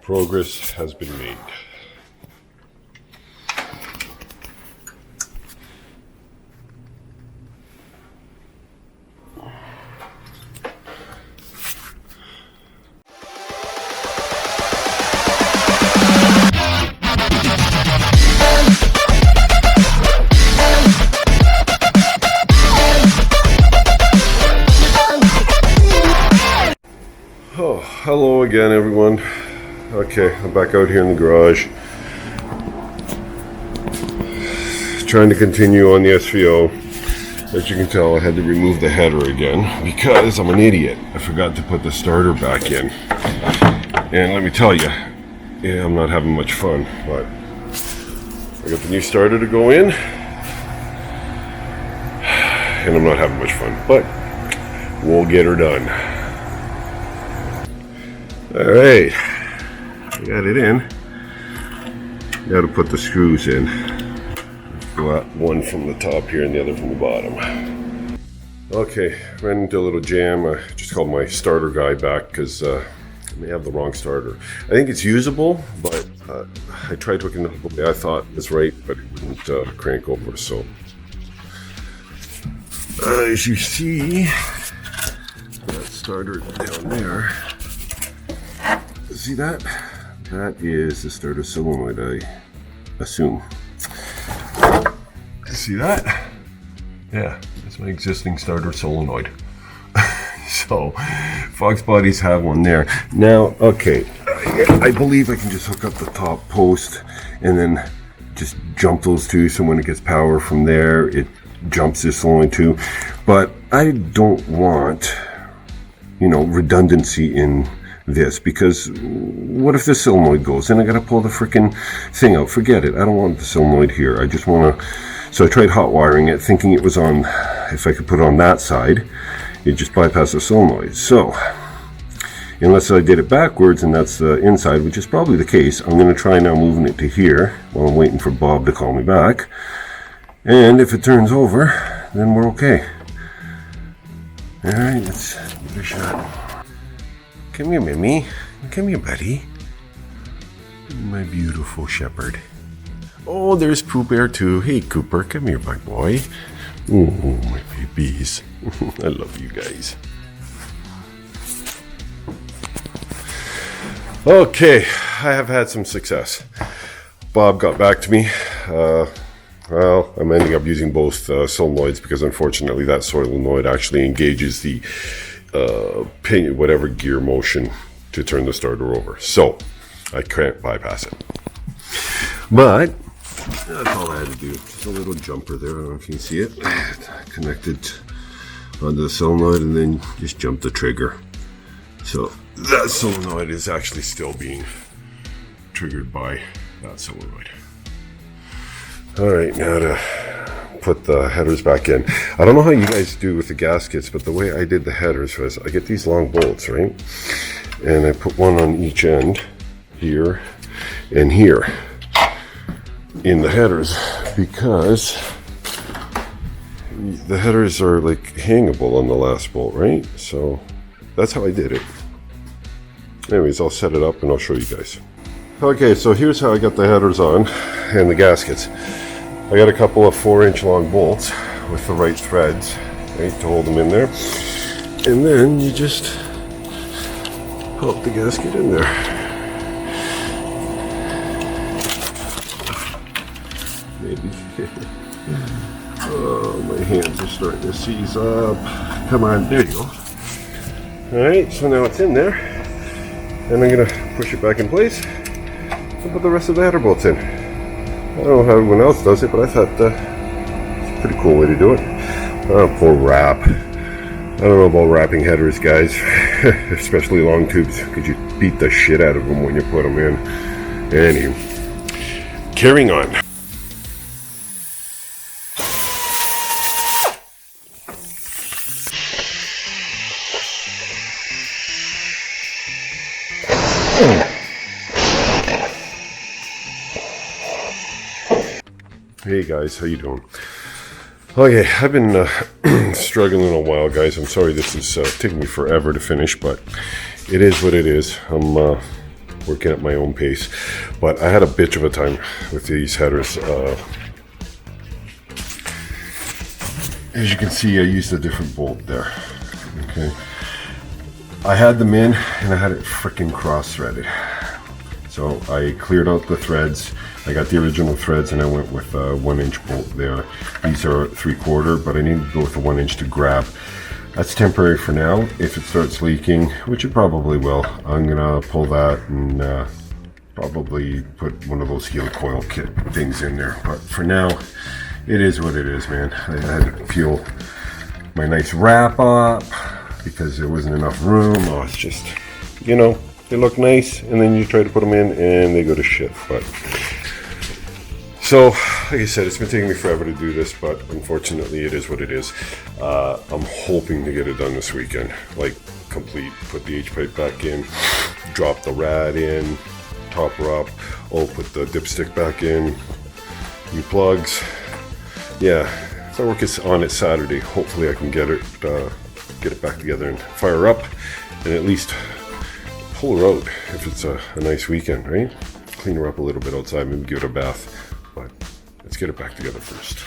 Progress has been made. Oh, hello again, everyone. Okay, I'm back out here in the garage. Trying to continue on the SVO. As you can tell, I had to remove the header again because I'm an idiot. I forgot to put the starter back in. And let me tell you, yeah, I'm not having much fun, but I got the new starter to go in. And I'm not having much fun, but we'll get her done. Alright, I got it in. Got to put the screws in. One from the top here and the other from the bottom. Okay, ran into a little jam. I just called my starter guy back because I may have the wrong starter. I think it's usable, but I tried hooking it up the way I thought was right, but it wouldn't crank over. So, as you see, that starter down there. See that? That is the starter solenoid, I assume. See that? Yeah, that's my existing starter solenoid. So, Fox Bodies have one there. Now, okay, I believe I can just hook up the top post and then just jump those two, so when it gets power from there, it jumps this solenoid too. But I don't want, redundancy in this, because what if the solenoid goes? Then I gotta pull the freaking thing out. Forget it. I don't want the solenoid here. I just want to. So I tried hot wiring it, thinking it was on. If I could put it on that side, it just bypass the solenoid. So unless I did it backwards, and that's the inside, which is probably the case, I'm going to try now moving it to here while I'm waiting for Bob to call me back. And if it turns over, then we're okay. All right, let's give it a shot. Come here, Mimi. Come here, buddy. My beautiful shepherd. Oh, there's Pooh Bear too. Hey, Cooper, come here, my boy. Oh, my babies. I love you guys. Okay, I have had some success. Bob got back to me. Well, I'm ending up using both solenoids because unfortunately that solenoid actually engages the pin, whatever gear motion to turn the starter over. So I can't bypass it. But that's all I had to do. Just a little jumper there. I don't know if you can see it. Connected onto the solenoid and then just jump the trigger. So that solenoid is actually still being triggered by that solenoid. Alright, now to put the headers back in. I don't know how you guys do with the gaskets, but the way I did the headers was I get these long bolts, right? And I put one on each end, here and here, in the headers, because the headers are like hangable on the last bolt, right? So that's how I did it. Anyways, I'll set it up and I'll show you guys. Okay, so here's how I got the headers on and the gaskets. I got a couple of 4-inch long bolts with the right threads, right, to hold them in there. And then you just pop the gasket in there. Maybe. Oh, my hands are starting to seize up. Come on, there you go. Alright, so now it's in there. And I'm gonna push it back in place and put the rest of the header bolts in. I don't know how everyone else does it, but I thought it's a pretty cool way to do it. Oh, poor wrap. I don't know about wrapping headers, guys, especially long tubes, because you beat the shit out of them when you put them in. Anyway, carrying on. Hey guys, how you doing? Okay, I've been struggling a while, guys. I'm sorry this is taking me forever to finish, but it is what it is. I'm working at my own pace. But I had a bitch of a time with these headers. As you can see, I used a different bolt there. Okay, I had them in and I had it freaking cross-threaded. So I cleared out the threads. I got the original threads and I went with a 1-inch bolt there. These are 3/4, but I need to go with a 1-inch to grab. That's temporary for now. If it starts leaking, which it probably will, I'm gonna pull that and probably put one of those helicoil kit things in there. But for now, it is what it is, man. I had to fuel my nice wrap up because there wasn't enough room. Oh, it's just, you know, they look nice and then you try to put them in and they go to shit. But so, like I said, it's been taking me forever to do this, but unfortunately it is what it is. I'm hoping to get it done this weekend, like complete, put the H-pipe back in, drop the rad in, top her up, put the dipstick back in, new plugs. Yeah, if I work on it Saturday, hopefully I can get it back together and fire her up and at least pull her out if it's a nice weekend, right? Clean her up a little bit outside, maybe give it a bath. But let's get it back together first.